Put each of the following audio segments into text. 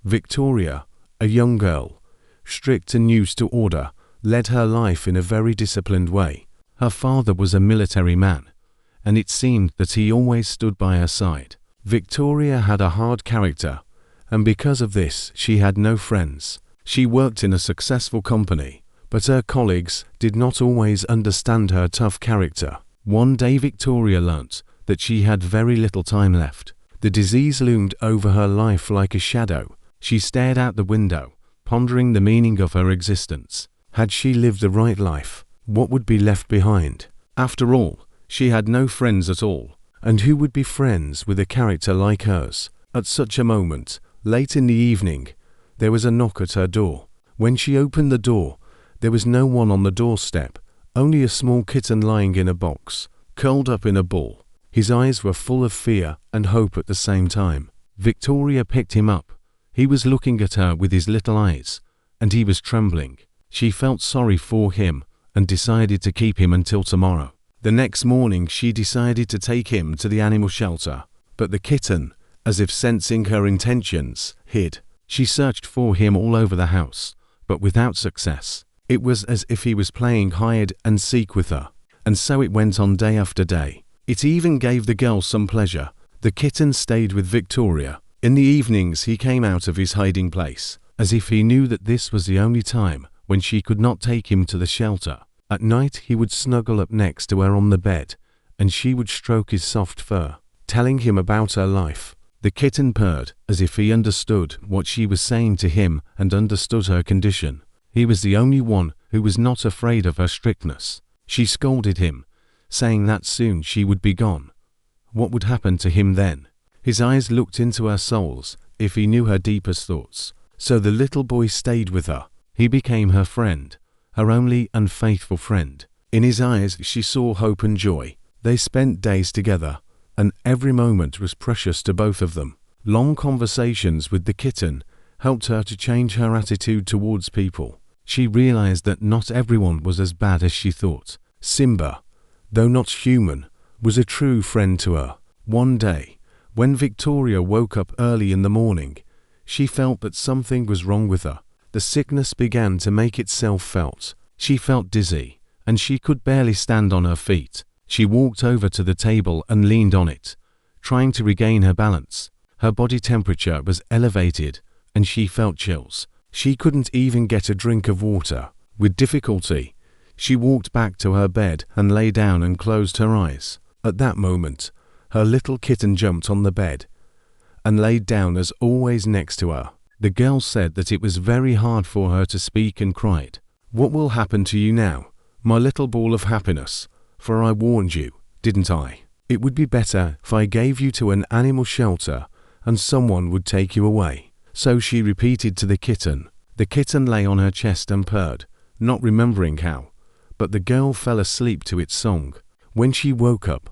Victoria, a young girl, strict and used to order, led her life in a very disciplined way. Her father was a military man, and it seemed that he always stood by her side. Victoria had a hard character, and because of this she had no friends. She worked in a successful company, but her colleagues did not always understand her tough character. One day Victoria learnt that she had very little time left. The disease loomed over her life like a shadow. She stared out the window, pondering the meaning of her existence. Had she lived the right life? What would be left behind? After all, she had no friends at all, and who would be friends with a character like hers? At such a moment, late in the evening, there was a knock at her door. When she opened the door, there was no one on the doorstep, only a small kitten lying in a box, curled up in a ball. His eyes were full of fear and hope at the same time. Victoria picked him up. He was looking at her with his little eyes, and he was trembling. She felt sorry for him and decided to keep him until tomorrow. The next morning she decided to take him to the animal shelter, but the kitten, as if sensing her intentions, hid. She searched for him all over the house, but without success. It was as if he was playing hide and seek with her, and so it went on day after day. It even gave the girl some pleasure. The kitten stayed with Victoria. In the evenings he came out of his hiding place, as if he knew that this was the only time when she could not take him to the shelter. At night he would snuggle up next to her on the bed, and she would stroke his soft fur, telling him about her life. The kitten purred, as if he understood what she was saying to him and understood her condition. He was the only one who was not afraid of her strictness. She scolded him, saying that soon she would be gone. What would happen to him then? His eyes looked into her souls, if he knew her deepest thoughts. So the little boy stayed with her. He became her friend, her only unfaithful friend. In his eyes she saw hope and joy. They spent days together, and every moment was precious to both of them. Long conversations with the kitten helped her to change her attitude towards people. She realized that not everyone was as bad as she thought. Simba, though not human, was a true friend to her. One day, when Victoria woke up early in the morning, she felt that something was wrong with her. The sickness began to make itself felt. She felt dizzy, and she could barely stand on her feet. She walked over to the table and leaned on it, trying to regain her balance. Her body temperature was elevated, and she felt chills. She couldn't even get a drink of water. With difficulty, she walked back to her bed and lay down and closed her eyes. At that moment, her little kitten jumped on the bed and laid down as always next to her. The girl said that it was very hard for her to speak and cried. "What will happen to you now, my little ball of happiness? For I warned you, didn't I? It would be better if I gave you to an animal shelter and someone would take you away." So she repeated to the kitten. The kitten lay on her chest and purred, not remembering how, but the girl fell asleep to its song. When she woke up,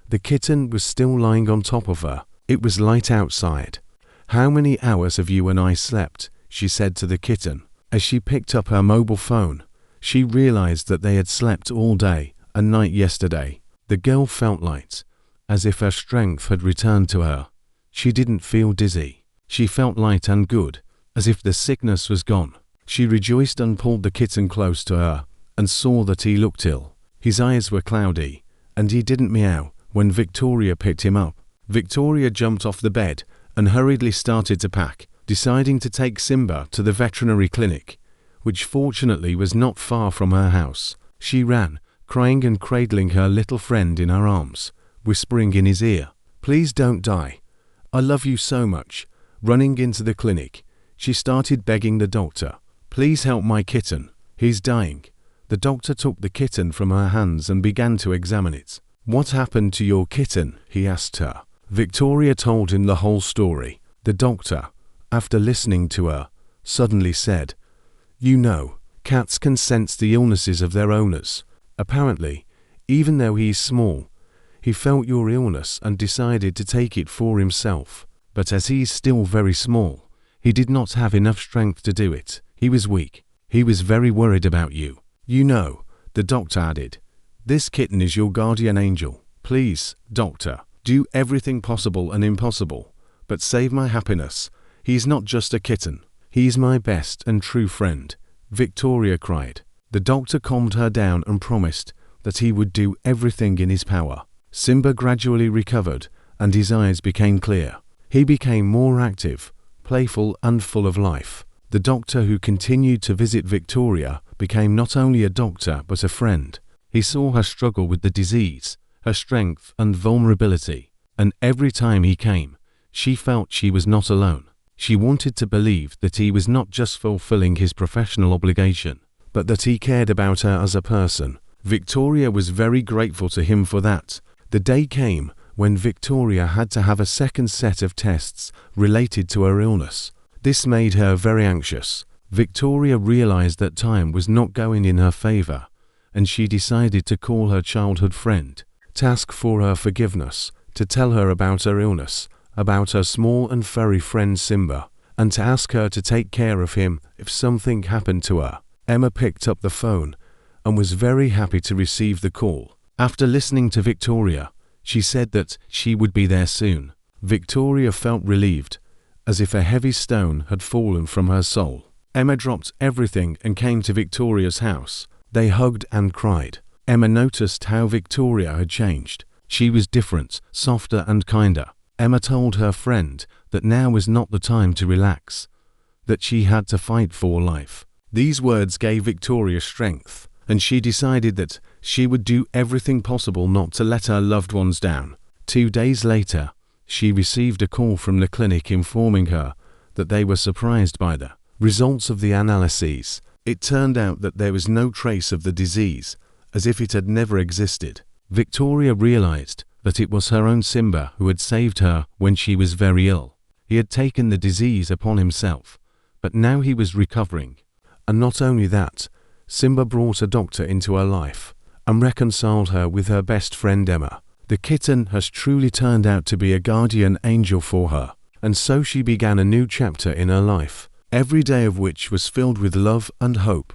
the kitten was still lying on top of her. It was light outside. "How many hours have you and I slept?" she said to the kitten. As she picked up her mobile phone, she realized that they had slept all day and night yesterday. The girl felt light, as if her strength had returned to her. She didn't feel dizzy. She felt light and good, as if the sickness was gone. She rejoiced and pulled the kitten close to her and saw that he looked ill. His eyes were cloudy, and he didn't meow when Victoria picked him up. Victoria jumped off the bed and hurriedly started to pack, deciding to take Simba to the veterinary clinic, which fortunately was not far from her house. She ran, crying and cradling her little friend in her arms, whispering in his ear, "Please don't die. I love you so much." Running into the clinic, she started begging the doctor, "Please help my kitten. He's dying." The doctor took the kitten from her hands and began to examine it. "What happened to your kitten?" he asked her. Victoria told him the whole story. The doctor, after listening to her, suddenly said, "You know, cats can sense the illnesses of their owners. Apparently, even though he is small, he felt your illness and decided to take it for himself. But as he is still very small, he did not have enough strength to do it. He was weak. He was very worried about you. You know," the doctor added, "this kitten is your guardian angel. Please, doctor, do everything possible and impossible, but save my happiness. "He's not just a kitten. He's my best and true friend," Victoria cried. The doctor calmed her down and promised that he would do everything in his power. Simba gradually recovered, and his eyes became clear. He became more active, playful, and full of life. The doctor, who continued to visit Victoria, became not only a doctor but a friend. He saw her struggle with the disease, her strength and vulnerability, and every time he came, she felt she was not alone. She wanted to believe that he was not just fulfilling his professional obligation, but that he cared about her as a person. Victoria was very grateful to him for that. The day came when Victoria had to have a second set of tests related to her illness. This made her very anxious. Victoria realized that time was not going in her favor, and she decided to call her childhood friend, to ask for her forgiveness, to tell her about her illness, about her small and furry friend Simba, and to ask her to take care of him if something happened to her. Emma picked up the phone and was very happy to receive the call. After listening to Victoria, she said that she would be there soon. Victoria felt relieved, as if a heavy stone had fallen from her soul. Emma dropped everything and came to Victoria's house. They hugged and cried. Emma noticed how Victoria had changed. She was different, softer and kinder. Emma told her friend that now was not the time to relax, that she had to fight for life. These words gave Victoria strength, and she decided that she would do everything possible not to let her loved ones down. 2 days later, she received a call from the clinic informing her that they were surprised by the results of the analyses. It turned out that there was no trace of the disease, as if it had never existed. Victoria realized that it was her own Simba who had saved her when she was very ill. He had taken the disease upon himself, but now he was recovering. And not only that, Simba brought a doctor into her life and reconciled her with her best friend Emma. The kitten has truly turned out to be a guardian angel for her, and so she began a new chapter in her life, every day of which was filled with love and hope.